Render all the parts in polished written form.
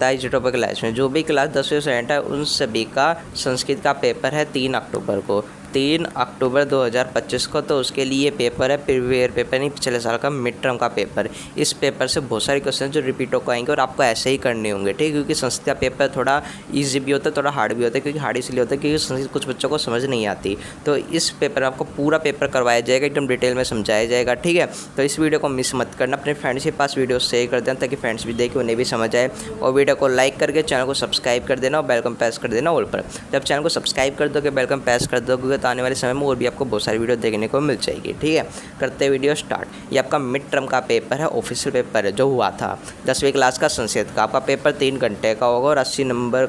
27 topper class में जो भी क्लास 10वीं स्टूडेंट है उन सभी का संस्कृत का पेपर है 3 अक्टूबर को, 3 अक्टूबर 2025 को। तो उसके लिए पेपर है प्रीवियर पेपर, नहीं पिछले साल का मिड टर्म का पेपर। इस पेपर से बहुत सारे क्वेश्चन जो रिपीट होकर आएंगे और आपको ऐसे ही करने होंगे, ठीक है। क्योंकि संस्कृत का पेपर थोड़ा ईजी भी होता है, थोड़ा हार्ड भी होता है। क्योंकि हार्ड इसलिए होता है क्योंकि संस्कृत कुछ बच्चों को समझ नहीं आती। तो इस पेपर में आपको पूरा पेपर करवाया जाएगा, एकदम डिटेल में समझाया जाएगा, ठीक है। तो इस वीडियो को मिस मत करना, अपने फ्रेंड्स के पास वीडियो शेयर कर देना ताकि फ्रेंड्स भी देखें, उन्हें भी समझ आए। और वीडियो को लाइक करके चैनल को सब्सक्राइब कर देना और बेल आइकन प्रेस कर देना ऑल पर। जब चैनल को सब्सक्राइब कर दोगे, बेल आइकन प्रेस कर दोगे तो आने वाले समय में और भी आपको बहुत सारी वीडियो देखने को मिल जाएगी, ठीक है। करते वीडियो स्टार्ट। ये आपका मिड टर्म का पेपर है, ऑफिशियल पेपर है जो हुआ था 10वीं क्लास का संस्कृत का। आपका पेपर 3 घंटे का होगा और 80 नंबर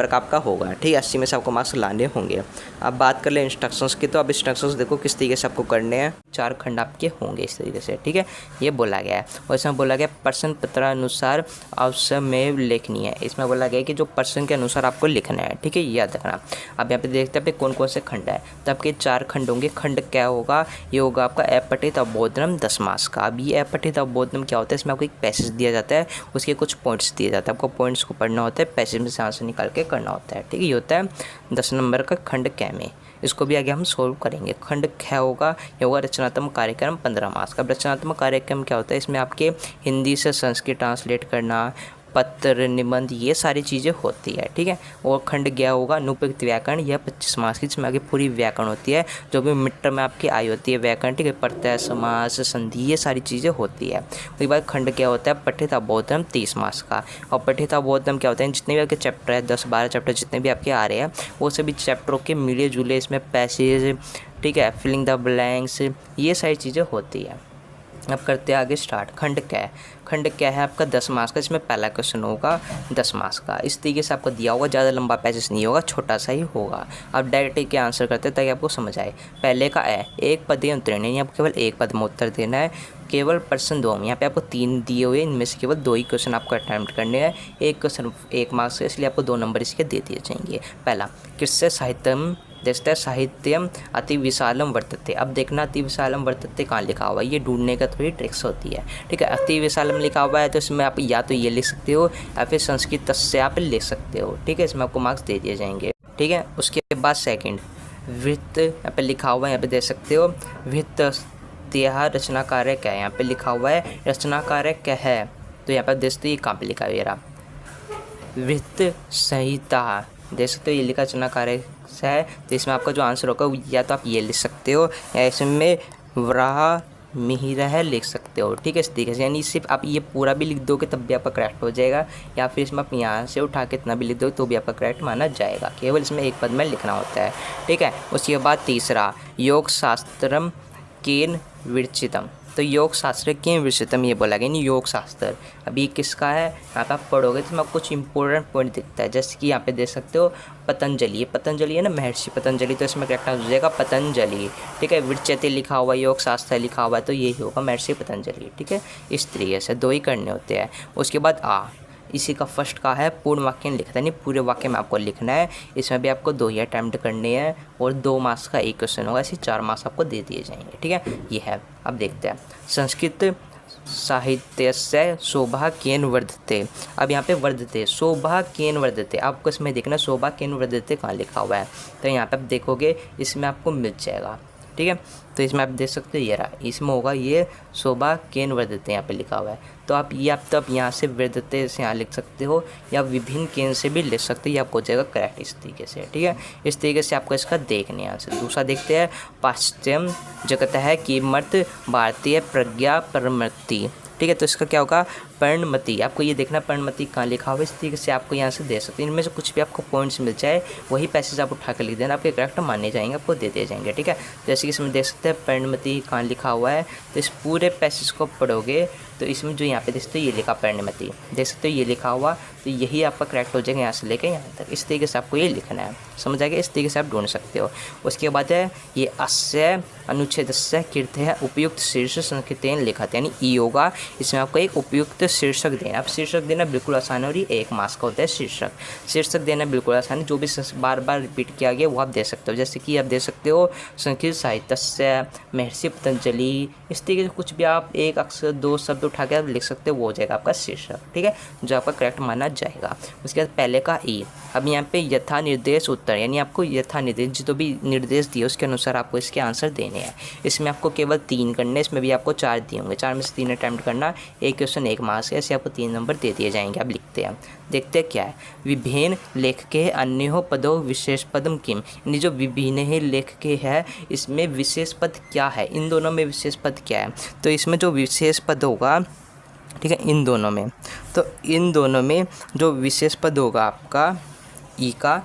का आपका होगा, ठीक है। 80 में से आपको मार्क्स लाने होंगे। अब बात कर ले इंस्ट्रक्शंस की, तो अब इंस्ट्रक्शंस देखो किस तरीके से आपको करने हैं। 4 खंड आपके होंगे इस तरीके से, ठीक है। ये बोला गया है और इसमें बोला गया प्रश्न पत्रानुसार अवश्यमेव लेखनी है। इसमें बोला गया कि जो प्रश्न के अनुसार आपको लिखना है, ठीक है, याद रखना। अब यहाँ पे देखते हैं कौन कौन से खंड है। तो आपके 4 खंड होंगे। खंड क्या होगा, ये होगा आपका अपठित अवबोधनम 10 मार्क्स का। अब ये अपठित अवबोधनम क्या होता है, इसमें आपको एक पैसेज दिया जाता है, उसके कुछ पॉइंट्स दिए जाते हैं, आपको पॉइंट्स को पढ़ना होता है, पैसेज में से आंसर निकाल के करना होता है, ठीक है। ये होता है 10 नंबर का खंड कै में। इसको भी आगे हम सोल्व करेंगे। खंड ख होगा, ये होगा रचनात्मक कार्यक्रम 15 मार्क्स का। रचनात्मक कार्यक्रम क्या होता है, इसमें आपके हिंदी से संस्कृत ट्रांसलेट करना, पत्र, निबंध, ये सारी चीज़ें होती है, ठीक है। और खंड गया होगा अनुपयुक्त व्याकरण, यह 25 मार्क्स की, जिसमें आगे पूरी व्याकरण होती है जो भी मिड टर्म में आपकी आई होती है व्याकरण, ठीक है। प्रत्यय, समास, संधि, ये सारी चीज़ें होती है। उसके बाद खंड क्या होता है पठित अवबोधनम 30 मार्क्स का। और पठित अवबोधनम क्या होता है, जितने भी आपके चैप्टर है 10-12 चैप्टर जितने भी आपके आ रहे हैं वो सभी चैप्टरों के मिले जुले इसमें पैसेज, ठीक है, फिलिंग द ब्लैंक्स, ये सारी चीज़ें होती है। अब करते हैं आगे स्टार्ट। खंड क्या है, खंड क्या है आपका 10 मार्क्स का। इसमें पहला क्वेश्चन होगा 10 मार्क्स का, इस तरीके से आपको दिया होगा, ज़्यादा लंबा पैसेज नहीं होगा, छोटा सा ही होगा। अब डायरेक्ट क्या आंसर करते हैं ताकि आपको समझ आए। पहले का है एक पद उत्तीर्ण, यानी आपको केवल एक पद में उत्तर देना है। केवल प्रश्न 2 में, यहाँ पे आपको 3 दिए हुए, इनमें से केवल 2 ही क्वेश्चन आपको अटैम्प्ट करने हैं। एक क्वेश्चन 1 मार्क्स का, इसलिए आपको 2 नंबर इसके दे दिए जाएंगे। पहला किससे साहित्यम जैसे साहित्यम अति विशालम वर्तते। अब देखना अति विशालम वर्तते कहाँ लिखा हुआ है, ये ढूंढने का थोड़ी ट्रिक्स होती है, ठीक है। अति विशालम लिखा हुआ है तो इसमें आप या तो ये लिख सकते हो या फिर संस्कृत से आप लिख सकते हो, ठीक है। इसमें आपको मार्क्स दे दिए जाएंगे, ठीक है। उसके बाद सेकंड वृत्त, यहाँ पे लिखा हुआ है, यहाँ पे दे सकते हो वृत्त त्यह रचना कार्य क्या है, यहाँ पे लिखा हुआ है रचना कार्य क्या है, तो यहाँ पर देख सकते हो ये कहाँ पे लिखा है, वृत्त संहिता देख सकते हो, ये लिखा रचना कार्य है। तो इसमें आपका जो आंसर होगा या तो आप ये लिख सकते हो या इसमें वराह मिहिरह लिख सकते हो, ठीक है। इस तरीके से, यानी सिर्फ आप ये पूरा भी लिख दोगे तब भी आपका करेक्ट हो जाएगा, या फिर इसमें आप यहाँ से उठा के इतना भी लिख दोगे तो भी आपका करेक्ट माना जाएगा। केवल इसमें एक पद में लिखना होता है, ठीक है। उसके बाद तीसरा योग शास्त्रम केन विरचितम। तो योग शास्त्र के विषयतम ये बोला गया, नहीं योग शास्त्र अभी किसका है, यहाँ पे आप पढ़ोगे तो इसमें कुछ इंपॉर्टेंट पॉइंट दिखता है। जैसे कि यहाँ पे देख सकते हो पतंजलि, ये पतंजलि है ना, महर्षि पतंजलि, तो इसमें करेक्ट हो जाएगा पतंजलि, ठीक है। विरचते लिखा हुआ, योग शास्त्र लिखा हुआ है तो यही होगा महर्षि पतंजलि, ठीक है। इस तरीके से 2 ही करने होते हैं। उसके बाद इसी का फर्स्ट का है पूर्ण वाक्य लिखता है, नहीं पूरे वाक्य में आपको लिखना है। इसमें भी आपको 2 ही अटैम्प्ट करने हैं और 2 मार्क्स का एक क्वेश्चन होगा, ऐसे 4 मार्क्स आपको दे दिए जाएंगे, ठीक है। ये है। अब देखते हैं संस्कृत साहित्य से शोभा केन वर्धते। अब यहाँ पे वर्धते, शोभा केन वर्धते, आपको इसमें देखना शोभा केन वर्धते कहाँ लिखा हुआ है, तो यहाँ पे आप देखोगे इसमें आपको मिल जाएगा, ठीक है। तो इसमें आप देख सकते हो ये रहा, इसमें होगा ये शोभा केन वर्धते, यहाँ पे लिखा हुआ है। तो आप यहाँ से वर्धते से यहाँ लिख सकते हो या विभिन्न केन से भी लिख सकते हो, ये आपको हो जाएगा करेक्ट इस तरीके से, ठीक है। इस तरीके से आपको इसका देखने यहाँ से। दूसरा देखते हैं पाश्चिम जगत है कीमर्थ भारतीय प्रज्ञा परमति, ठीक है। तो इसका क्या होगा पर्णमति, आपको ये देखना पर्णमति कहाँ लिखा हुआ है, इस तरीके से आपको यहाँ से दे सकते हैं। इनमें से कुछ भी आपको पॉइंट्स मिल जाए वही पैसेज आप उठा कर लिख देना, आपके करेक्ट माने जाएंगे, आपको दे दिए जाएंगे, ठीक है। जैसे कि इसमें देख सकते हैं पर्णमति कहाँ लिखा हुआ है, तो इस पूरे पैसेज को पढ़ोगे तो इसमें जो यहाँ पे देख सकते हो ये लिखा पर्णमति, देख सकते हो ये लिखा हुआ, तो यही आपका करेक्ट हो जाएगा यहाँ से लेकर यहाँ तक। इस तरीके से आपको ये लिखना है, समझ आएगा। इस तरीके से आप ढूंढ सकते हो। उसके बाद है ये अस्य अनुच्छेदस्य कीर्त है उपयुक्त शीर्ष संस्कृतेन लिखा, यानी ई होगा, इसमें आपको एक उपयुक्त शीर्षक देना। अब शीर्षक देना बिल्कुल आसान है और ये 1 मार्क्स का होता है शीर्षक। शीर्षक देना बिल्कुल आसान है, जो भी बार बार रिपीट किया गया वो आप दे सकते हो। जैसे कि आप दे सकते हो संस्कृत साहित्य, महर्षि पतंजलि, इस तरीके से कुछ भी आप एक अक्षर 2 शब्द उठा के आप लिख सकते हो, वो हो जाएगा आपका शीर्षक, ठीक है, जो आपका करेक्ट माना जाएगा। उसके बाद पहले का ई। अब यहाँ पे यथा निर्देश उत्तर, यानी आपको यथा निर्देश जो भी निर्देश दिए उसके अनुसार आपको इसके आंसर देने हैं। इसमें आपको केवल 3 करने, इसमें भी आपको 4 दिए होंगे, 4 में से 3 अटैम्प्ट करना, एक क्वेश्चन 1 मार्क्स है, ऐसे आपको 3 नंबर दे दिए जाएंगे। आप लिखते हैं, देखते हैं क्या है। विभिन्न लेखके अन्यो पदों विशेष पदम किम, यानी जो विभिन्न लेखके है इसमें विशेष पद क्या है, इन दोनों में विशेष पद क्या है। तो इसमें जो विशेष पद होगा, ठीक है, इन दोनों में, तो इन दोनों में जो विशेष पद होगा आपका ई का,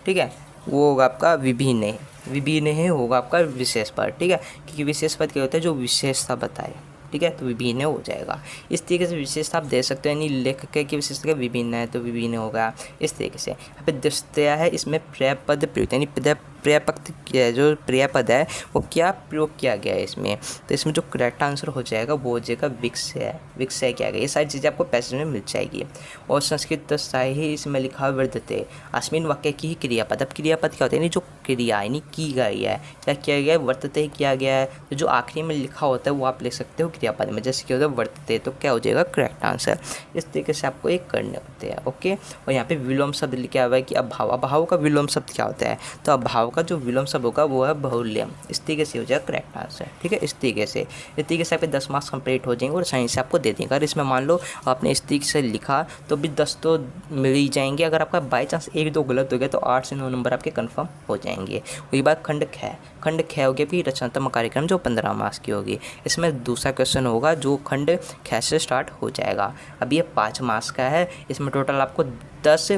ठीक है, वो होगा आपका विभिन्न। विभिन्न होगा आपका विशेष पद, ठीक है, क्योंकि विशेष पद क्या होता है, जो विशेषता बताए, ठीक है, तो विभिन्न हो जाएगा। इस तरीके से विशेषता आप दे सकते हो, यानी लेखक की विशेषता विभिन्न है तो विभिन्न होगा। इस तरीके से यहाँ पे दृष्टया है, इसमें पर्यायपद प्रयुक्त, यानी पर्यायपद जो पर्यायपद है वो क्या प्रयोग किया गया है इसमें, तो इसमें जो करेक्ट आंसर हो जाएगा वो हो जाएगा विक्षय। विक्षय क्या गया, ये सारी चीज़ें आपको पैसेज में मिल जाएगी। और संस्कृत साहित्य इसमें लिखा वर्धते, अस्मिन वाक्य की ही क्रियापद। अब क्रियापद क्या होता है, यानी जो क्रिया यानी की गई है, क्या किया गया है, वर्तते किया गया है, तो जो आखिरी में लिखा होता है वो आप लिख सकते हो क्रियापद में। जैसे क्या होता है वर्तते, तो क्या हो जाएगा करेक्ट आंसर। इस तरीके से आपको एक करने होते हैं, ओके। और यहाँ पे विलोम शब्द लिखा हुआ है कि अभाव। अभाव का विलोम शब्द क्या होता है, तो अभाव का जो विलोम शब्द होगा वो है बहुल्यम। इस तरीके से हो जाएगा करेक्ट आंसर, ठीक है। इस तरीके से आपके 10 मार्क्स कंप्लीट हो जाएंगे और साइंस से आपको दे देंगे। अगर इसमें मान लो आपने इस तरीके से लिखा तो भी 10 तो मिल ही जाएंगे। अगर आपका बाई चांस 1-2 गलत हो गया तो 8 से 9 नंबर आपके कंफर्म हो जाएंगे। वही बात खंड ख हो गया भी रचनात्मक कार्यक्रम, जो 15 मार्क्स की होगी। इसमें दूसरा क्वेश्चन होगा जो खंड ख से स्टार्ट हो जाएगा। अब ये 5 मार्क्स का है। इसमें टोटल आपको 10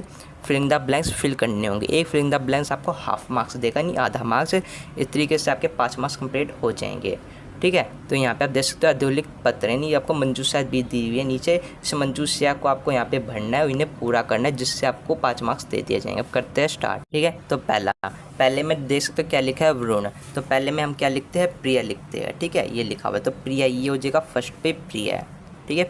फिलिंग द ब्लैंक्स फिल करने होंगे। एक फिलिंग द ब्लैंक्स आपको हाफ मार्क्स देगा, नहीं आधा मार्क्स। इस तरीके से आपके 5 मार्क्स कंप्लीट हो जाएंगे, ठीक है। तो यहाँ पे आप देख सकते हो औद्योगिक पत्र, यानी आपको मंजूषा भी दी हुई है नीचे। इस मंजूषा को आपको यहाँ पे भरना है और इन्हें पूरा करना है, जिससे आपको 5 मार्क्स दे दिए जाएंगे। अब करते हैं स्टार्ट, ठीक है। तो पहले में देख सकते हो क्या लिखा है, वरुण। तो पहले में हम क्या लिखते हैं, प्रिय लिखते हैं, ठीक है, ये लिखा हुआ है। तो प्रिय ये हो जाएगा फर्स्ट पे प्रिय, ठीक है,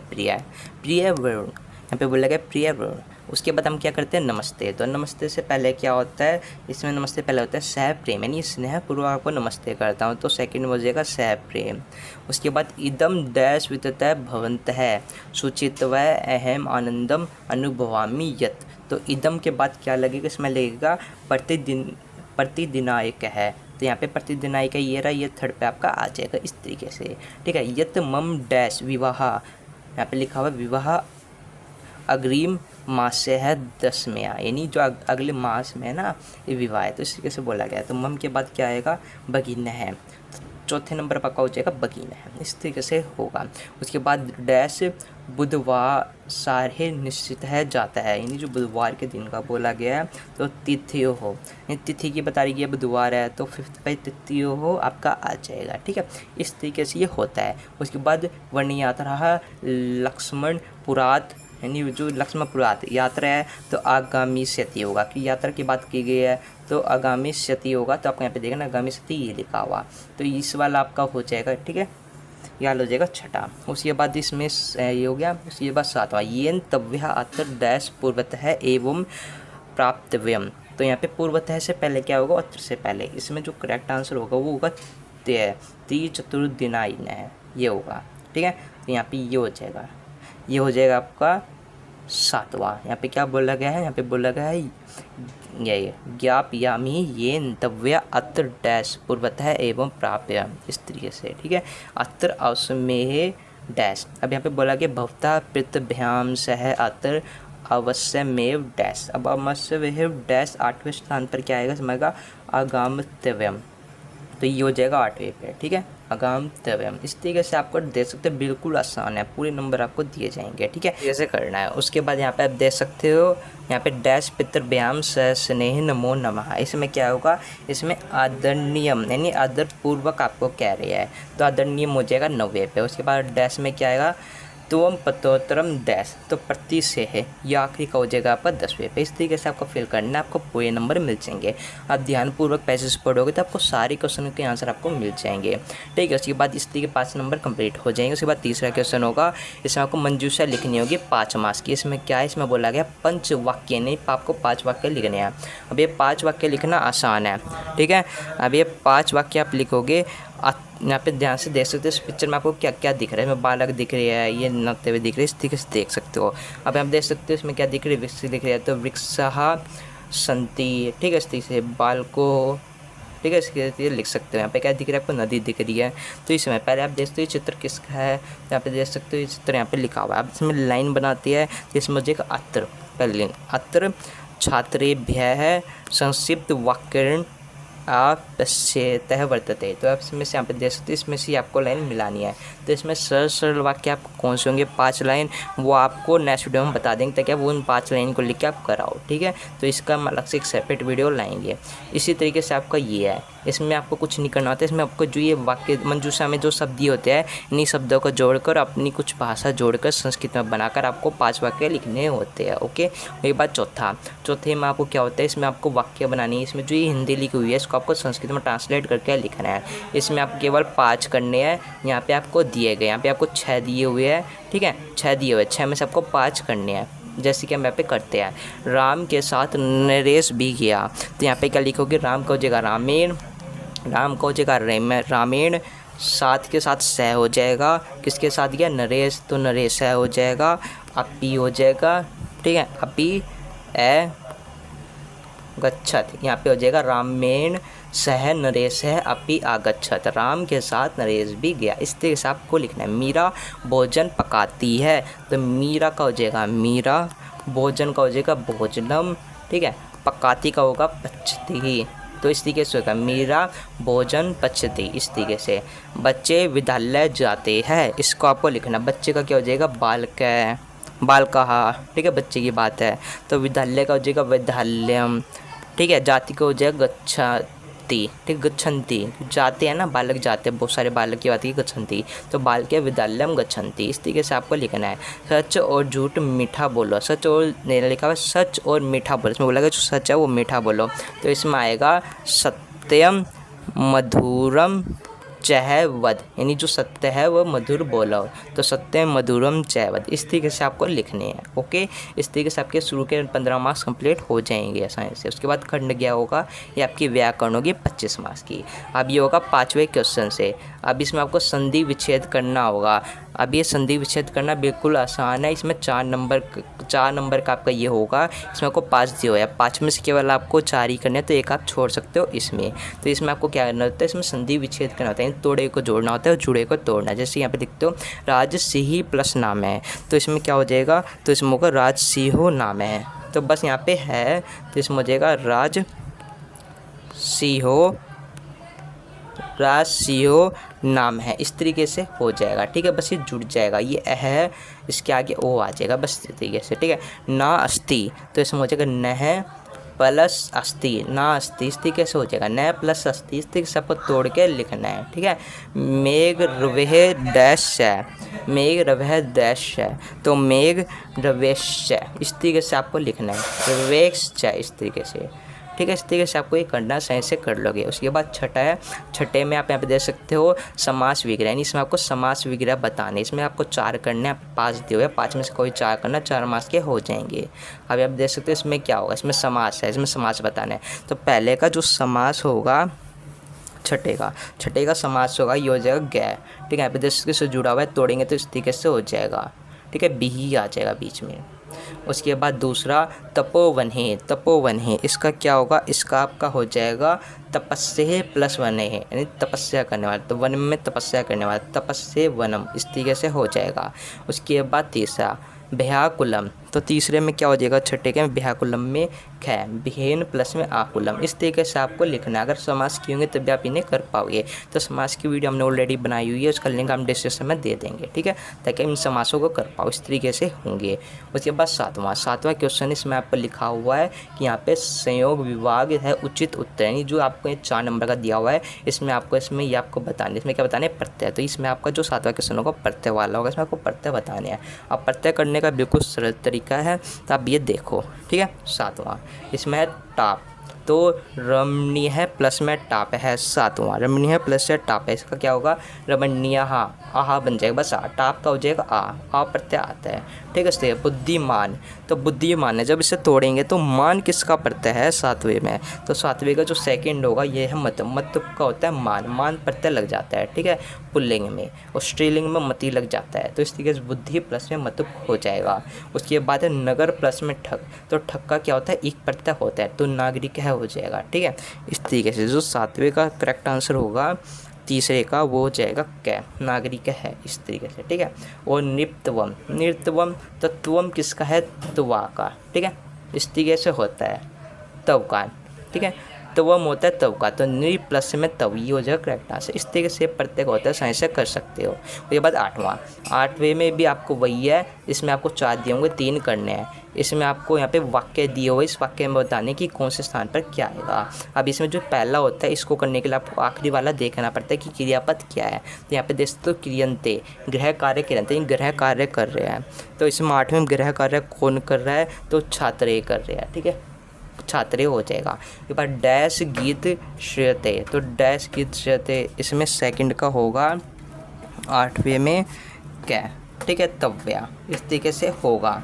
प्रिय वरुण। यहाँ पे बोला गया प्रिय वरुण। उसके बाद हम क्या करते हैं, नमस्ते। तो नमस्ते से पहले क्या होता है, इसमें नमस्ते पहले होता है सह प्रेम, यानी स्नेहपूर्वक आपको नमस्ते करता हूँ, तो सेकंड में हो जाएगा सह प्रेम। उसके बाद इदम डैश विततः भवन्तः शुचित्व अहम आनंदम अनुभवामि यत्। तो इदम के बाद क्या लगेगा, इसमें लगेगा प्रतिदिनायक है। तो यहाँ पे प्रतिदिनायक ये रहा, ये थर्ड पे आपका आ जाएगा इस तरीके से, ठीक है। यत् मम डैश विवाह, यहाँ पे लिखा हुआ विवाह अग्रिम मास से है 10 में, यानी जो अगले मास में है ना ये विवाह है, तो इस तरीके से बोला गया है। तो मम के बाद क्या आएगा, भगिन है। चौथे नंबर पक्का हो जाएगा भगिन है, इस तरीके से होगा। उसके बाद डैश बुधवार सारे निश्चित है जाता है, यानी जो बुधवार के दिन का बोला गया है। तो तिथि हो, तिथि की बता रही है बुधवार है, तो 5th पे तिथि हो आपका आ जाएगा, ठीक है। इस तरीके से ये होता है। उसके बाद वर्ण यात्रा लक्ष्मण पुरात, यानी जो लक्ष्मणपुरात यात्रा है तो आगामी क्षति होगा, कि यात्रा की बात की गई है तो आगामी क्षति होगा। तो आपको यहाँ पे देखना आगामी क्षति ये लिखा हुआ, तो इस वाला आपका हो जाएगा, ठीक है, यहाँ हो जाएगा छठा। उसके बाद इसमें ये हो गया। उसके बाद 7वां, येन तव्य अत्र डैश पूर्वतः है एवं प्राप्तव्यम। तो यहाँ पे पूर्वतः से पहले क्या होगा, अत्र से पहले। इसमें जो करेक्ट आंसर होगा वो होगा ती चतुर्दिनायन है, ये होगा, ठीक है। तो यहाँ पे ये हो जाएगा, ये हो जाएगा आपका 7वां। यहाँ पे क्या बोला गया है, यहाँ पे बोला गया है ये ज्ञापयामि ये तव्य अत्र डैश पूर्वतः एवं प्राप्य, इस तरीके से, ठीक है। अत्र अवश्यमेव डैश। अब यहाँ पे बोला गया भवता पृथभ्याम सह अत्र अवश्यमेव डैश। अब अवश्यमेव डैश 8वें स्थान पर क्या आएगा, समझेगा आगामतव्यम। तो ये हो जाएगा 8वें पे, ठीक है, आगामतव्यम। इस तरीके से आपको दे सकते हैं, बिल्कुल आसान है, पूरे नंबर आपको दिए जाएंगे, ठीक है, कैसे करना है। उसके बाद यहाँ पे आप देख सकते हो, यहाँ पे डैश पितृभ्याम स्नेह नमो नमः। इसमें क्या होगा, इसमें आदरणीयम यानी आदरपूर्वक आपको कह रही है, तो आदरणीयम हो जाएगा 9वें पे। उसके बाद डैश में क्या आएगा, त्वम पतोत्तरम डैश, तो प्रति से है, ये आखिरी का हो जाएगा आपका 10वें पे। इस तरीके से आपको फिल करना है, आपको पूरे नंबर मिल जाएंगे। आप ध्यानपूर्वक पैसेज पढ़ोगे तो आपको सारे क्वेश्चन के आंसर आपको मिल जाएंगे, ठीक है। उसके बाद इस तरीके 5 नंबर कंप्लीट हो जाएंगे। उसके बाद तीसरा क्वेश्चन होगा, इसमें आपको मंजूषा लिखनी होगी 5 मार्क्स की। इसमें क्या है, इसमें बोला गया 5 वाक्य, नहीं आपको 5 वाक्य लिखने हैं। अब ये 5 वाक्य लिखना आसान है, ठीक है। अब ये 5 वाक्य आप लिखोगे, यहाँ पे ध्यान से देख सकते हो इस पिक्चर में आपको क्या क्या दिख रहा है। इसमें बालक दिख रही है, ये नहाते हुए दिख रही है, इस तरीके से देख सकते हो। अब आप देख सकते हो इसमें क्या दिख रही है, वृक्ष दिख रही है, तो वृक्षः सन्ति, ठीक है। इस तरीके से बालको, ठीक है, इसके लिख सकते हो। यहाँ पे क्या दिख रहा है आपको, नदी दिख रही है। तो इसमें पहले आप देख सकते हो ये चित्र किसका है, यहाँ पे देख सकते हो ये चित्र यहाँ पे लिखा हुआ है। अब इसमें लाइन बनाती है, तो इसमें मुझे एक अत्र, पहले अत्र छात्रेभ्यः संक्षिप्त वाक्यरण आपश्यतः वर्तते। तो आप इसमें से यहाँ पे देख सकते हो, इसमें से आपको लाइन मिलानी है। तो इसमें सरल सरल वाक्य आपको कौन से होंगे 5 लाइन, वो आपको नेक्स्ट वीडियो में बता देंगे, ताकि आप उन 5 लाइन को लिख के आप कराओ, ठीक है। तो इसका हम अलग से एक सेपरेट वीडियो लाएंगे। इसी तरीके से आपका ये है, इसमें आपको कुछ नहीं करना होता है। इसमें आपको जो ये वाक्य मंजूषा में जो शब्द होते हैं, इन्हीं शब्दों को जोड़कर अपनी कुछ भाषा जोड़कर संस्कृत में बनाकर आपको 5 वाक्य लिखने होते हैं, ओके। एक बात चौथे में आपको क्या होता है, इसमें आपको वाक्य बनानी है। इसमें जो ये हिंदी लिखी हुई है इसको आपको संस्कृत में ट्रांसलेट करके लिखना है। इसमें आप केवल 5 करने हैं, यहाँ पे आपको दिए गए, यहाँ पे आपको 6 दिए हुए हैं, ठीक है। 6 दिए हुए, 6 में से आपको 5 करने हैं, जैसे कि हम यहाँ पे करते हैं। राम के साथ नरेश भी गया, तो यहाँ पे क्या लिखोगे, राम का हो जाएगा रामेण, राम का हो जाएगा रामेण, साथ के साथ सह हो जाएगा, किसके साथ गया, नरेश, तो नरेश सह हो जाएगा, अपी हो जाएगा, ठीक है, अपी ए गच्छत, यहाँ पे हो जाएगा रामेण सह नरेश है अपि आगच्छत, राम के साथ नरेश भी गया। इस तरीके से आपको लिखना है। मीरा भोजन पकाती है, तो मीरा का हो जाएगा मीरा, भोजन का हो जाएगा भोजनम, ठीक है, पकाती का होगा पचती, तो इस तरीके से होगा मीरा भोजन पचती। इस तरीके से बच्चे विद्यालय जाते हैं, इसको आपको लिखना। बच्चे का क्या हो जाएगा, बालकः, ठीक है, बच्चे की बात है। तो विद्यालय का हो जाएगा विद्यालयम, ठीक है। जाति का हो जाएगा गच्छति, ठीक, गच्छन्ति, जाते हैं ना, बालक जाते हैं, बहुत सारे बालक की बात है गच्छन्ति, तो बालक विद्यालयम गच्छन्ति। इस तरीके से आपको लिखना है। सच और झूठ मीठा बोलो, सच और लिखा हुआ है सच और मीठा बोलो, इसमें बोला गया जो सच है वो मीठा बोलो, तो इसमें आएगा सत्यम मधुरम चह वद, यानी जो सत्य है वो मधुर बोलो, तो सत्य मधुरम चह वद। इस तरीके से आपको लिखने हैं, ओके। इस तरीके से आपके शुरू के 15 मार्क्स कंप्लीट हो जाएंगे आसानी से। उसके बाद खंड गया होगा, ये आपकी व्याकरण होगी 25 मार्क्स की। अब ये होगा 5वें क्वेश्चन से। अब इसमें आपको संधि विच्छेद करना होगा। अब ये संधि विच्छेद करना बिल्कुल आसान है। इसमें 4 नंबर का आपका ये होगा। इसमें आपको 5 दिए हुए हैं, 5 में से केवल आपको 4 ही करने हैं, तो एक आप छोड़ सकते हो इसमें। तो इसमें आपको क्या करना होता है, इसमें संधि विच्छेद करना होता है, तोड़े को जोड़ना होता है और जुड़े को तोड़ना। जैसे यहाँ पे देखते हो राजसिंह प्लस नाम है, तो इसमें क्या हो जाएगा, तो इसमें होगा राजसिंह नाम है, तो बस यहाँ पे है, तो इसमें हो जाएगा राजसिंह नाम है। इस तरीके से हो जाएगा, ठीक है। बस ये जुड़ जाएगा, ये है, इसके आगे ओ आ जाएगा, बस इस तरीके से, ठीक है। ना अस्ति, तो इसमें हो जाएगा नह प्लस अस्ति, ना अस्ति, इस तरीके से हो जाएगा, न प्लस अस्ति। इस तरीके से आपको तोड़ के लिखना है, ठीक है। मेघ रवेह डैश है, मेघ रवेह डैश है, तो मेघ रवेश है, इस तरीके से आपको लिखना है, रवेश है, इस तरीके से, ठीक है। इस तरीके से आपको ये करना सही से कर लोगे। उसके बाद छठा है, छठे में आप यहाँ पे देख सकते हो समास विग्रह, यानी इसमें आपको समास विग्रह बताने। इसमें आपको 4 करने हैं, 5 दिए हुए, 5 में से कोई 4 करना, 4 मार्क्स के हो जाएंगे। अब आप देख सकते हो इसमें क्या होगा, इसमें समास है, इसमें समास बताना है। तो पहले का जो समास होगा छठे का समास होगा, ये हो जाएगा गै, ठीक है। यहाँ पे देख सकते से जुड़ा हुआ है, तोड़ेंगे तो इस तरीके से हो जाएगा, ठीक है, बिही आ जाएगा बीच में। उसके बाद दूसरा तपोवन्हे, इसका क्या होगा, इसका आपका हो जाएगा तपस्या प्लस वन्हे, यानी तपस्या करने वाला, तो वन में तपस्या करने वाला, तपस्या वनम, इस तरीके से हो जाएगा। उसके बाद तीसरा भ्याकुलम, तो तीसरे में क्या हो जाएगा, छठे के भ्याकुलम में ख, भेन प्लस में आकुलम। इस तरीके से आपको लिखना है। अगर समास की होंगे तभी आप इन्हें कर पाओगे। तो समास की वीडियो हमने ऑलरेडी बनाई हुई है, उसका लिंक हम डिस्क्रिप्शन में दे देंगे, ठीक है, ताकि इन समासों को कर पाओ। इस तरीके से होंगे। उसके बाद सातवां क्वेश्चन इसमें आपको लिखा हुआ है कि यहाँ पे संयोग विभाग है उचित उत्तर, यानी जो आपको ये 4 नंबर का दिया हुआ है, इसमें ये आपको बताने, इसमें क्या बताने, प्रत्यय। तो इसमें आपका जो 7वां क्वेश्चन होगा प्रत्यय वाला होगा, इसमें आपको प्रत्यय बताने हैं। अब प्रत्यय करने का बिल्कुल सरल तरीका है, तो आप ये देखो, ठीक है। 7वां इसमें है टाप, तो रमणीय है प्लस में टाप है। 7वां रमणीय है प्लस से टाप है, इसका क्या होगा, रमणीय, हाँ आहा बन जाएगा, बस आ, टाप का हो जाएगा आ प्रत्यय आता है, ठीक है। इसलिए बुद्धिमान, तो बुद्धिमान है, जब इसे तोड़ेंगे तो मान किसका प्रत्यय है, 7वें में। तो 7वें का जो सेकंड होगा ये है मत, मत का होता है मान प्रत्यय लग जाता है, ठीक है, पुल्लिंग में, और स्त्रीलिंग में मति लग जाता है। तो इस तरीके से बुद्धि प्लस में मत हो जाएगा। उसके बाद है नगर प्लस में ठग, तो ठग का क्या होता है, एक प्रत्यय होता है, तो नागरिक है हो जाएगा, ठीक है। इस तरीके से जो 7वें का करेक्ट आंसर होगा तीसरे का वो हो जाएगा कै, नागरिक है, इस तरीके से, ठीक है। और नृत्वम, तो त्वम किसका है, त्वा का, ठीक है, इस तरीके से होता है, तव का, ठीक है। त्वम होता है तव का, तो नृ प्लस में तव, ये हो जाएगा करेक्ट आंसर। इस तरीके से प्रत्येक होता है, साइंस से कर सकते हो। उसके बाद 8वें में भी आपको वही है, इसमें आपको 4 दिए होंगे, 3 करने हैं। इसमें आपको यहाँ पे वाक्य दिए हुए, इस वाक्य में बताने कि कौन से स्थान पर क्या आएगा। अब इसमें जो पहला होता है, इसको करने के लिए आपको आखिरी वाला देखना पड़ता है कि क्रियापद क्या है। तो यहाँ पे देख सकते हो क्रियंते, गृह कार्य क्रियंते, गृह कार्य कर रहे हैं। तो इसमें 8वें में गृह कार्य कौन कर रहा है, तो छात्र कर रहे हैं, ठीक है, छात्रे हो जाएगा। के बाद डैश गीत श्रेयते, तो डैश गीत श्रेयते, इसमें सेकंड का होगा 8वें में क्या, ठीक है, तव्या, इस तरीके से होगा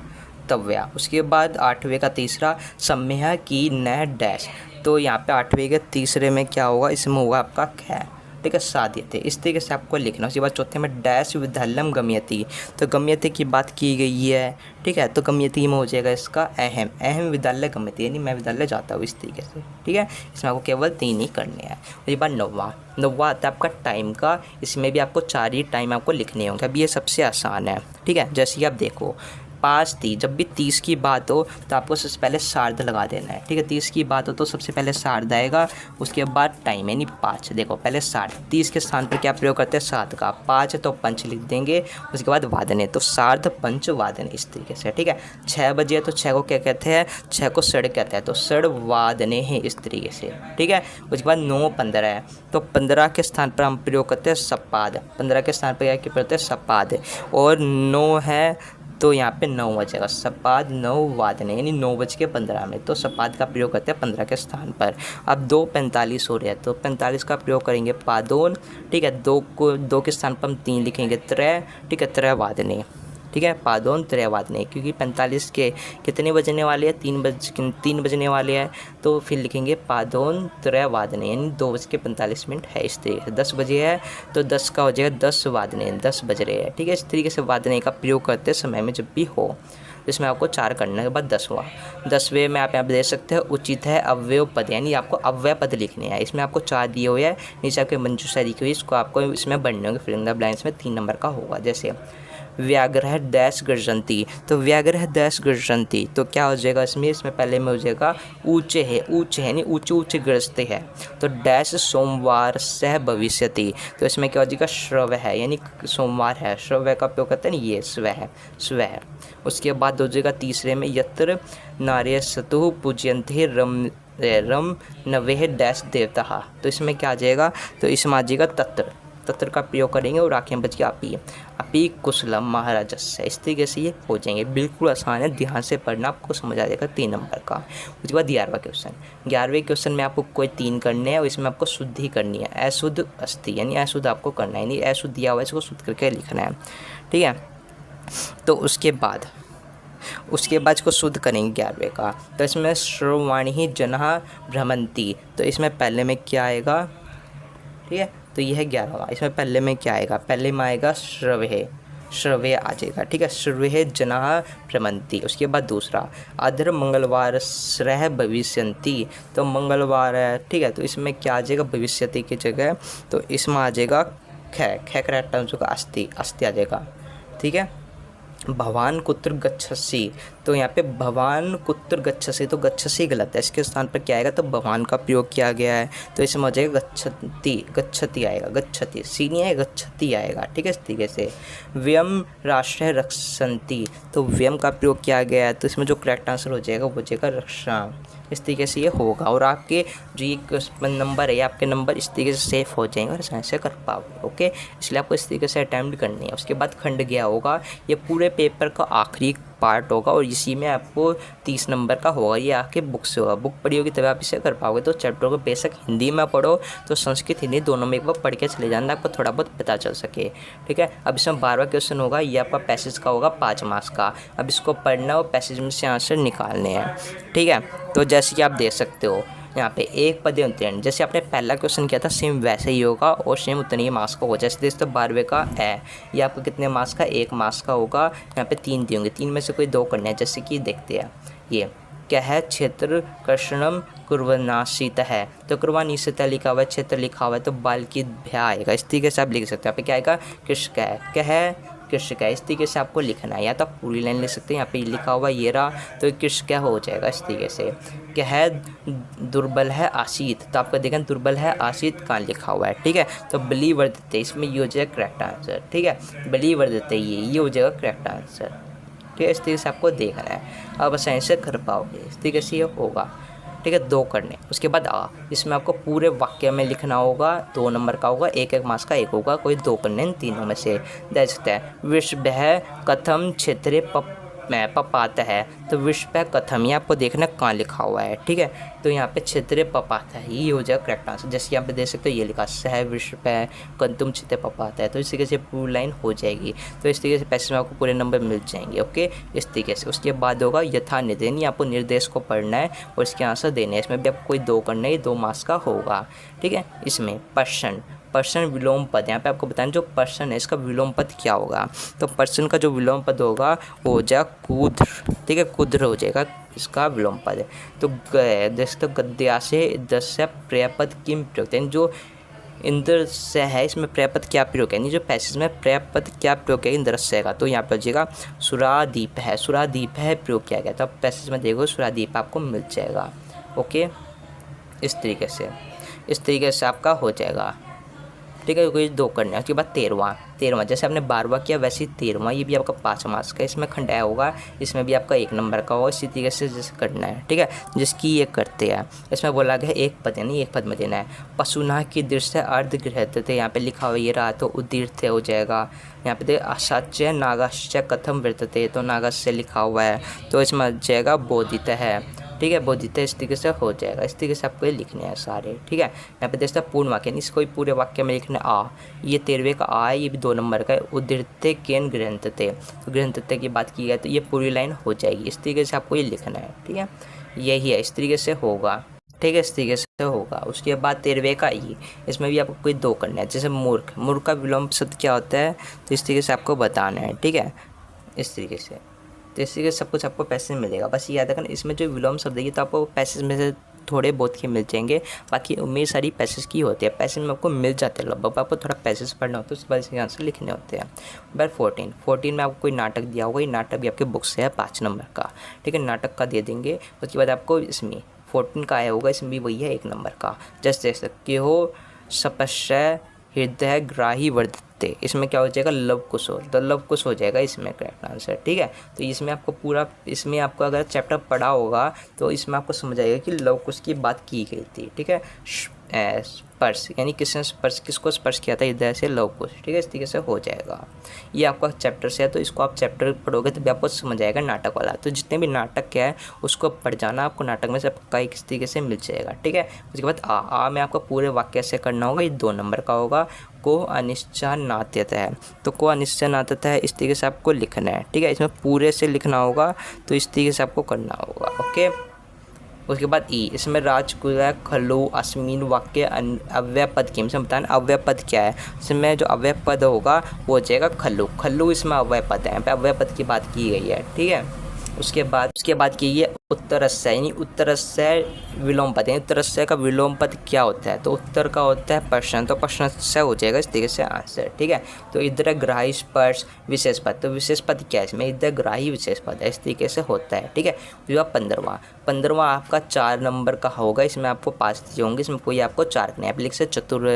तव्या। उसके बाद 8वें का तीसरा सम्यह की न डैश, तो यहाँ पे 8वें के तीसरे में क्या होगा, इसमें होगा आपका ख, ठीक है, साध्यते। इस तरीके से आपको लिखना। उसके बाद चौथे में डैश विद्यालयम गम्यति, तो गम्यति की बात की गई है, ठीक है, तो गम्यति में हो जाएगा इसका अहम विद्यालय गम्यति, यानी मैं विद्यालय जाता हूँ, इस तरीके से, ठीक है। इसमें आपको केवल 3 ही करने हैं। उसके बाद 9वां आता है आपका टाइम का, इसमें भी आपको 4 ही टाइम आपको लिखने होंगे। अब ये सबसे आसान है, ठीक है, जैसे कि आप देखो 5 30, जब भी 30 की बात हो तो आपको सबसे पहले सार्ध लगा देना है, ठीक है। 30 की बात हो तो सबसे पहले सार्ध आएगा, उसके बाद टाइम, यानी 5। देखो पहले सार्ध, 30 के स्थान पर क्या प्रयोग करते हैं, 7 का, 5 है तो पंच लिख देंगे। उसके बाद वादने, तो सार्ध पंच वादने, इस तरीके से, ठीक है। 6 बजे है तो 6 को क्या कहते हैं, 6 को षड कहते हैं, तो षड वादने हैं, इस तरीके से, ठीक है। उसके बाद 9 15 है, तो 15 के स्थान पर हम प्रयोग करते हैं सपाद, 15 के स्थान पर क्या करते हैं, सपाद। और 9 है तो यहाँ पे 9 बजेगा, सपाद 9 वादने, यानी 9:15 में, तो सपाद का प्रयोग करते हैं 15 के स्थान पर। अब 2:45 हो रहे हैं, तो 45 का प्रयोग करेंगे पादोन, ठीक है। 2 के स्थान पर हम 3 लिखेंगे त्रय, ठीक है, त्रय वादने, ठीक है, पादोन त्रय वादने, क्योंकि 45 के कितने बजने वाले हैं, 3 बजने वाले हैं, तो फिर लिखेंगे पादोन त्रय वादने, यानी 2:45 है, इस तरीके से। 10 बजे है तो 10 का हो जाएगा 10 वादने, 10 बज रहे हैं, ठीक है। इस तरीके से वादने का प्रयोग करते समय में जब भी हो। इसमें आपको 4 करने के बाद 10वें में आप यहाँ पे देख सकते हैं उचित है अव्यय पद, यानी आपको अव्यय पद लिखने हैं। इसमें आपको 4 दिए हुए हैं, नीचे आपके मंजूषा लिखी हुई, इसको आपको इसमें बनने होंगे, फिलिंग द ब्लैंक्स में 3 नंबर का होगा। जैसे व्याघ्र डैश गर्जंती, तो व्याघ्र डैश गर्जंती, तो क्या हो जाएगा इसमें पहले में हो जाएगा ऊंचे है यानी ऊंचे गरजते हैं, तो डैश सोमवार सह भविष्यति, तो इसमें क्या हो जाएगा श्रव है, यानी सोमवार है, श्रव का उपयोग करते हैं, ये स्व है। उसके बाद हो जाएगा तीसरे में यत्र नार्य सतु पूज्यन्ते रम नवेह डैश देवता, तो इसमें क्या आ जाएगा, तो इसमें आ जाएगा तत्र का प्रयोग करेंगे और आखिर बच गया अपी कुशलम महाराजस्य। इस तरीके से ये हो जाएंगे, बिल्कुल आसान है, ध्यान से पढ़ना, आपको समझ आ जाएगा 3 नंबर का। उसके बाद 11वें क्वेश्चन में आपको कोई 3 करने हैं और इसमें आपको शुद्धि करनी है, अशुद्ध अस्थि, यानी अशुद्ध आपको करना है, यानी अशुद्ध दिया हुआ है, इसको शुद्ध करके लिखना है, ठीक है। तो उसके बाद इसको शुद्ध करेंगे 11वें का, तो इसमें श्रवाणी जन भ्रमंती, तो इसमें पहले में क्या आएगा, ठीक है, तो यह है 11वां। इसमें पहले में क्या आएगा, पहले में आएगा श्रवे आ जाएगा, ठीक है, श्रवे जना भ्रमंती। उसके बाद दूसरा अधर मंगलवार श्रह भविष्यन्ति, तो मंगलवार है, ठीक है, तो इसमें क्या आ जाएगा, भविष्यति की जगह, तो इसमें आ जाएगा ख करेक्ट आंसर का अस्थि आ जाएगा, ठीक है। भवान कुत्र गच्छसि, तो यहाँ पे भवान कुत्र गच्छसि, तो गच्छसि गलत है, इसके स्थान पर क्या आएगा, तो भवान का प्रयोग किया गया है, तो इसमें हो जाएगा गच्छति, गच्छति आएगा, गच्छति, सी नहीं है, गच्छति आएगा, ठीक है। इस तरीके से व्यम राष्ट्र रक्षन्ति, तो व्यम का प्रयोग किया गया है, तो इसमें जो करेक्ट आंसर हो जाएगा वो हो जाएगा रक्षा। इस तरीके से ये होगा, और आपके जो ये नंबर है, आपके नंबर इस तरीके से सेफ हो जाएंगे और आसानी से कर पाओगे, ओके। इसलिए आपको इस तरीके से अटैम्प्ट करनी है। उसके बाद खंड गया होगा, ये पूरे पेपर का आखिरी पार्ट होगा और इसी में आपको 30 नंबर का होगा, ये आपके बुक से होगा, बुक पढ़ी होगी तभी आप इसे कर पाओगे। तो चैप्टर को बेशक हिंदी में पढ़ो, तो संस्कृत हिंदी दोनों में एक बार पढ़ के चले जाना, आपको थोड़ा बहुत पता चल सके, ठीक है। अब इसमें 12वां क्वेश्चन होगा, ये आपका पैसेज का होगा 5 मार्क्स का। अब इसको पढ़ना और पैसेज में से आंसर निकालने हैं, ठीक है। तो जैसे कि आप देख सकते हो यहाँ पे एक पद उत्तीर्ण, जैसे आपने पहला क्वेश्चन किया था सेम वैसे ही होगा और सेम उतने ही मार्क्स का होगा। जैसे दोस्तों 12वें का है, ये आपको कितने मार्क्स का, 1 मार्क्स का होगा। यहाँ पे 3 दिए होंगे, 3 में से कोई 2 करने हैं। जैसे कि देखते हैं, ये क्या है, क्षेत्र कर्षणम कुर्वनाशित है, तो कुर्वनाशित लिखा हुआ है, क्षेत्र लिखा हुआ है, तो बाल की भ्या आएगा। इस तरीके से आप लिख सकते हैं। यहाँ पे क्या आएगा, कृषक है, क्या है, कृषक है। इस तरीके से आपको लिखना है, या तो आप पूरी लाइन लिख सकते हैं। यहाँ पे लिखा हुआ ये रहा, तो कृषक क्या हो जाएगा इस तरीके से। क्या है, दुर्बल है आशित, तो आपको देखें दुर्बल है आशित कहाँ लिखा हुआ है, ठीक है। तो बली वर्धते, इसमें ये हो जाएगा करेक्ट आंसर, ठीक है। बली वर्धते ये हो जाएगा करेक्ट आंसर, ठीक है। इस तरीके से आपको देखना है, आप आसानी से कर पाओगे। इस तरीके से ये होगा, ठीक है। 2 करने, उसके बाद इसमें आपको पूरे वाक्य में लिखना होगा, 2 नंबर का होगा, 1 मार्क्स का 1 होगा, कोई 2 करने इन तीनों में से। देख सकते हैं, विश्व कथम क्षेत्रे पपात है, तो विश्व कथम ये आपको देखना कहाँ लिखा हुआ है, ठीक है। तो यहाँ पे क्षेत्रे पपात है, ये हो जाएगा करेक्ट आंसर। जैसे यहाँ पे देख सकते हो ये लिखा है विश्व कंतुम क्षेत्र पपात है, तो इस तरीके से पूरी लाइन हो जाएगी। तो इस तरीके से पैसे में आपको पूरे नंबर मिल जाएंगे, ओके। इस तरीके से उसके बाद होगा यथा निर्देश, आपको निर्देश को पढ़ना है और इसके आंसर देने हैं। इसमें भी आपको कोई 2 करना है, 2 मार्क्स का होगा, ठीक है। इसमें पर्सन विलोम पद, यहाँ पे आपको बताएं जो पर्सन है इसका विलोम पद क्या होगा। तो पर्सन का जो विलोम पद होगा वो हो जाएगा कुद्र, ठीक है, कुद्र हो जाएगा इसका विलोम पद है। तो तो गद्या से दस्य प्रयपद किम प्रयुक्त, यानी जो इंद्र से है इसमें प्रयपद क्या प्रयोग है, यानी जो पैसेज में प्रयपद क्या प्रयोग है इंद्र से का। तो यहाँ पर हो जाएगा सुरादीप है, सुरादीप है प्रयोग किया गया। तो आप पैसेज में देखो सुरादीप आपको मिल जाएगा, ओके। इस तरीके से आपका हो जाएगा, ठीक है। कोई 2 करना है। उसके बाद 13वां, जैसे आपने 12वां किया वैसे ही 13वां, ये भी आपका 5 मार्क्स का। इसमें खंडाया होगा, इसमें भी आपका 1 नंबर का होगा। इसी तरीके से जैसे करना है, ठीक है। जिसकी ये करते हैं, इसमें बोला गया 1 पद, यानी 1 पद में देना है। पशुना की दृष्टि अर्ध गृहते थे, यहाँ पे लिखा हुआ ये रहा, तो उदीर्थ हो जाएगा। यहाँ पे असाच्य नागाश्य कथम वृत्तते, तो नागाश्य लिखा हुआ है, तो इसमें आ जाएगा बोधित है, ठीक है। बोधित इस तरीके से हो जाएगा। इस तरीके से आपको ये लिखने हैं सारे, ठीक है। यहाँ पे देखते हैं पूर्ण वाक्य, इसको पूरे वाक्य में लिखना आ, ये 13वें का आ है, ये भी 2 नंबर का है। उदृत्य केन गृहंतते, तो गृहंतते की बात की है, तो ये पूरी लाइन हो जाएगी। इस तरीके से आपको ये लिखना है, ठीक है। यही है, इस तरीके से होगा, ठीक है। इस तरीके से होगा। उसके बाद 13वें का ई, इसमें भी आपको कोई 2 करना है। जैसे मूर्ख का विलोम शब्द क्या होता है, तो इस तरीके से आपको बताना है, ठीक है। इस तरीके से, तो इसी के सब कुछ आपको पैसे मिलेगा। बस ये याद रखना, इसमें जो विलोम शब्द है तो आपको पैसेज में से थोड़े बहुत के मिल जाएंगे, बाकी उम्मीद सारी पैसेज की होती है, पैसेज में आपको मिल जाते हैं लगभग। आपको थोड़ा पैसेज पढ़ना होता है, उसके बाद इसके आंसर लिखने होते हैं। नंबर 14 में आपको कोई नाटक दिया होगा, ये नाटक भी आपके बुक से है 5 नंबर का, ठीक है। नाटक का दे देंगे। उसके बाद आपको इसमें 14 का आया होगा, इसमें भी वही है 1 नंबर का। जैसे देख सकते हो सपश्य हृदय ग्राही वर्धते, इसमें क्या हो जाएगा लव कुश हो, तो लव कुश हो जाएगा इसमें करेक्ट आंसर, ठीक है। तो इसमें आपको पूरा, इसमें आपको अगर चैप्टर पढ़ा होगा तो इसमें आपको समझ आएगा कि लव कुश की बात की गई थी, ठीक है। स्पर्श, यानी किसने स्पर्श, किसको स्पर्श किया था हृदय से लव कुश, ठीक है। इस तरीके से हो जाएगा। ये आपका चैप्टर से है, तो इसको आप चैप्टर पढ़ोगे तभी आपको समझ आएगा नाटक वाला। तो जितने भी नाटक क्या है उसको पढ़ जाना, आपको नाटक में से आपका इस तरीके से मिल जाएगा, ठीक है। उसके बाद आ में आपको पूरे वाक्य से करना होगा, ये 2 नंबर का होगा। को अनिश्चय नात्यता है, तो को अनिश्चय नात्यता है, इस तरीके से आपको लिखना है, ठीक है। इसमें पूरे से लिखना होगा, तो इस तरीके से आपको करना होगा, ओके। उसके बाद ई, इसमें राजकुल खलु अस्मिन वाक्य अव्यय पद की, इसमें बताना अव्यय पद क्या है। इसमें जो अव्यय पद होगा वो हो जाएगा खल्लू, इसमें अव्यय पद है, यहाँ पे अव्यय पद की बात की गई है, ठीक है। उसके बाद कीजिए उत्तरस्य, यानी उत्तरस्य विलोम पद, यानी उत्तरस्य का विलोम पद क्या होता है, तो उत्तर का होता है प्रश्न, तो प्रश्न से हो जाएगा इस तरीके से आंसर, ठीक है। तो इधर ग्राही स्पर्श विशेष पद, तो विशेष पद क्या है इसमें, इधर ग्राही विशेष पद है, इस तरीके से होता है, ठीक है। जो 15वां आपका 4 नंबर का होगा, इसमें आपको 5 दिए होंगे, इसमें कोई आपको 4 करना है, आप लिख से चतुर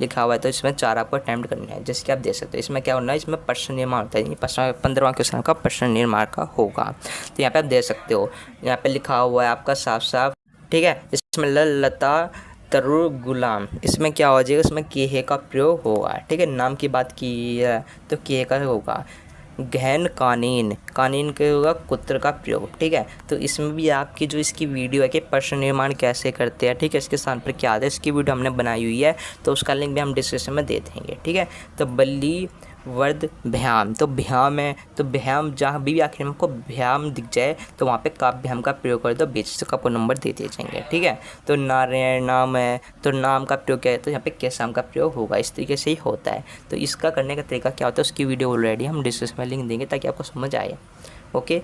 लिखा हुआ है तो इसमें 4 आपको अटैम्प्ट करना है, जैसे कि आप देख सकते हो। इसमें क्या होना है, इसमें प्रश्न निर्माण होता है, 15वां क्वेश्चन का प्रश्न निर्माण का होगा। तो यहाँ पे आप देख सकते हो, यहाँ पे लिखा हुआ है आपका साफ साफ, ठीक है। इसमें लता तरुर गुलाम, इसमें क्या हो जाएगा, इसमें केहे का प्रयोग होगा, ठीक है। नाम की बात की है तो केहे का होगा। गहन कानीन, कानीन के होगा कुत्र का प्रयोग, ठीक है। तो इसमें भी आपकी जो इसकी वीडियो है कि प्रश्न निर्माण कैसे करते हैं, ठीक है, इसके स्थान पर क्या आता है, इसकी वीडियो हमने बनाई हुई है, तो उसका लिंक भी हम डिस्क्रिप्शन में दे देंगे, ठीक है। तो बल्ली वर्द भ्याम, तो भ्याम है, तो भ्याम जहाँ भी आखिर में आपको भ्याम दिख जाए तो वहाँ पे काव्य भ्याम का प्रयोग कर दो, बीच से आपको नंबर दे दिए जाएंगे, ठीक है। तो नारायण नाम है, तो नाम का प्रयोग क्या है, तो यहाँ पे कैसाम का प्रयोग होगा, इस तरीके से ही होता है। तो इसका करने का तरीका क्या होता है, उसकी वीडियो ऑलरेडी हम डिस्क्रिप्शन में लिंक देंगे ताकि आपको समझ आए, ओके।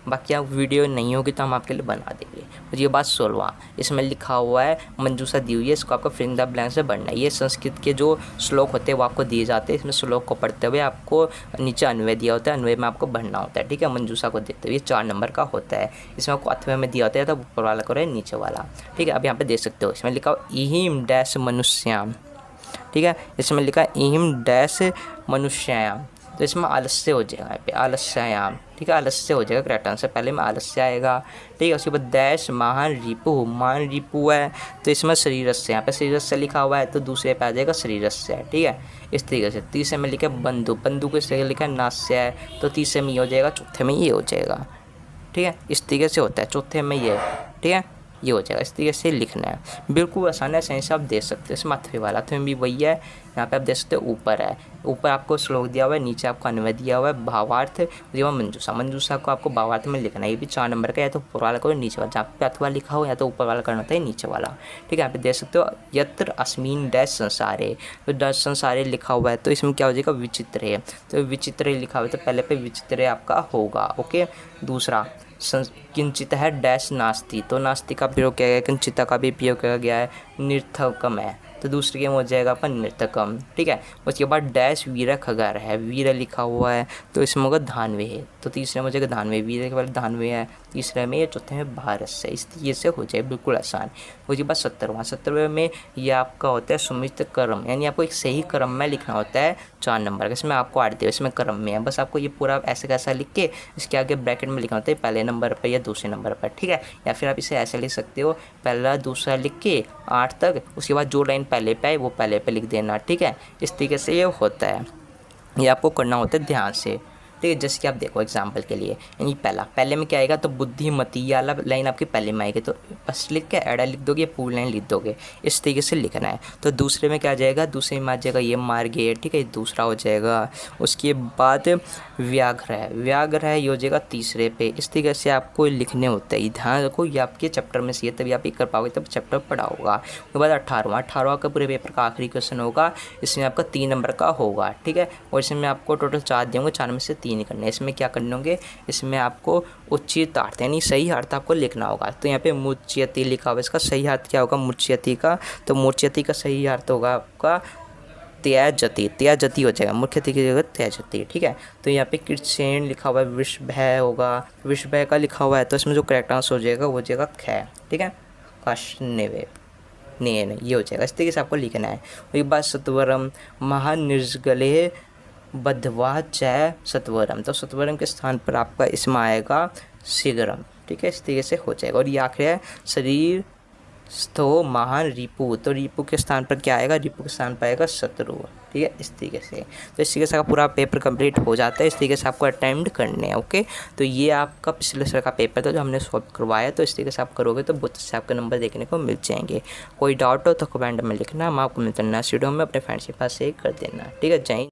बाकी आप वीडियो नहीं होगी तो हम आपके लिए बना देंगे। और ये बात 16वां, इसमें लिखा हुआ है मंजूषा दी हुई है, इसको आपको फिल इन द ब्लैंक से भरना है। ये संस्कृत के जो श्लोक होते हैं वो आपको दिए जाते हैं, इसमें श्लोक को पढ़ते हुए आपको नीचे अन्वय दिया होता है, अन्वय में आपको भरना होता है, ठीक है। मंजूषा को देते हुए 4 नंबर का होता है, इसमें आपको अथवा में दिया होता है, तो ऊपर वाला करो नीचे वाला, ठीक है। अब यहाँ पे देख सकते हो, इसमें लिखा हुआ इहिम डैश मनुष्याम, ठीक है। इसमें लिखा इहिम डैश मनुष्यायाम, तो इसमें आलस्य हो जाएगा, यहाँ पे आलस्यायाम, ठीक है, आलस्य हो जाएगा करेक्ट आंसर, पहले में आलस्य आएगा, ठीक है। उसके बाद डैश महान रिपु, महान रिपु है, तो इसमें शरीरस्य, यहाँ पे शरीरस्य लिखा हुआ है, तो दूसरे पे आ जाएगा शरीरस्य, ठीक है, इस तरीके से। तीसरे में लिखा बंधु, बंधु के से लिखा नास्य है, तो तीसरे में ये हो जाएगा, चौथे में ये हो जाएगा, ठीक है, इस तरीके से होता है, चौथे में ये, ठीक है, ये हो जाएगा, इस तरीके से लिखना है, बिल्कुल आसान है, सही से आप देख सकते हो। इसमें अथवे वाला, अथवे में भी वही है, यहाँ पे आप देख सकते हो, ऊपर है, ऊपर आपको श्लोक दिया हुआ है, नीचे आपको अन्वय दिया हुआ है, भावार्थ दिया हुआ मंजूषा, मंजूषा को आपको भावार्थ में लिखना है, ये भी 4 नंबर का, या तो ऊपर वाला करो नीचे वाला, जहाँ पे अथवा लिखा हो या तो ऊपर वाला करना होता है नीचे वाला, ठीक है। यहाँ पे देख सकते हो यत्र अस्मिन डैश संसारे, तो डैश संसारे लिखा हुआ है, तो इसमें क्या हो जाएगा, विचित्र है, तो विचित्र लिखा हुआ है, तो पहले पे विचित्र आपका होगा, ओके। दूसरा किंचित है डैश नास्ति, तो नास्ति का प्रयोग किया गया है, किंचिता का भी प्रयोग किया गया है, निर्थकम है, तो दूसरे के में हो जाएगा अपन नृतकम, ठीक है। उसके बाद डैश वीर खगर है, वीर लिखा हुआ है, तो इसमें होगा धानवे है, तो तीसरे में हो जाएगा धानवे, वीर के बाद धानवे है, तीसरे में, चौथे में भारत से, इस तरीके से हो जाए, बिल्कुल आसान। उसके बाद 17वें में ये आपका होता है सुमित कर्म, यानी आपको एक सही क्रम में लिखना होता है, 4 नंबर का, इसमें आपको 8 दिए, इसमें क्रम में है, बस आपको ये पूरा ऐसे कैसा लिख के इसके आगे ब्रैकेट में लिखना होता है पहले नंबर पर या दूसरे नंबर पर, ठीक है। या फिर आप इसे ऐसे लिख सकते हो, पहला दूसरा लिख के 8 तक, उसके बाद जो लाइन पहले पे आए वो पहले पे लिख देना, ठीक है। इस तरीके से ये होता है, ये आपको करना होता है ध्यान से, ठीक है। जैसे कि आप देखो एग्जाम्पल के लिए, यानी पहले में क्या आएगा, तो बुद्धिमती ये वाला लाइन आपकी पहले में आएगी, तो बस लिख के एड़ा लिख दोगे, पूरी लाइन लिख दोगे, इस तरीके से लिखना है। तो दूसरे में क्या आ जाएगा, दूसरे में आ जाएगा ये मार्गे, ठीक है, दूसरा हो जाएगा। उसके बाद व्याघ्र है, व्याघ्र है, ये हो जाएगा तीसरे पे, इस तरीके से आपको लिखने होते हैं, ध्यान रखो, ये आपके चैप्टर में से तभी आप ये कर पाओगे, तब चैप्टर पढ़ा होगा। उसके बाद 18वां का पूरे पेपर का आखिरी क्वेश्चन होगा, इसमें आपका 3 नंबर का होगा, ठीक है। और इसमें आपको टोटल 4 देंगे, 4 में से 3 करने, इसमें क्या करने होंगे, इसमें आपको उचित अर्थ यानी सही अर्थ आपको लिखना होगा। तो यहाँ पे मुच्यति लिखा हुआ है, इसका सही अर्थ क्या होगा मुच्यति का, तो मुच्यति का सही अर्थ होगा आपका त्याजति, त्याजति हो जाएगा, मुख्यति की जगह त्याजति, ठीक है। तो यहाँ पे कृष्ण लिखा हुआ है, विषभय होगा, विषभय का लिखा हुआ है, तो इसमें जो करेक्ट आंसर हो जाएगा वो हो जाएगा ख, ठीक है, काष्णवे नेन, ये हो जाएगा, इस तरीके से आपको लिखना है। एक बात सत्वरम महानिर्जगले बद्धवा च सत्वरम, तो सत्वरम के स्थान पर आपका इसमें आएगा शीघ्रम, ठीक है, इस तरीके से हो जाएगा। और ये आखिर है शरीर स्थो महान रिपु, तो रिपु के स्थान पर क्या आएगा, रिपु के स्थान पर आएगा शत्रु, ठीक है, इस तरीके से। तो इस तरीके से आपका पूरा पेपर कंप्लीट हो जाता है, इस तरीके से आपको अटेम्प्ट करने हैं, ओके। तो ये आपका पिछले साल का पेपर था जो हमने सॉल्व करवाया, तो इस तरीके से आप करोगे तो बहुत अच्छे आपके नंबर देखने को मिल जाएंगे। कोई डाउट हो तो कमेंट में लिखना, हम आपको मिलते हैं नेक्स्ट वीडियो में, अपने फ्रेंड्स के पास शेयर कर देना, ठीक है। जय हिंद।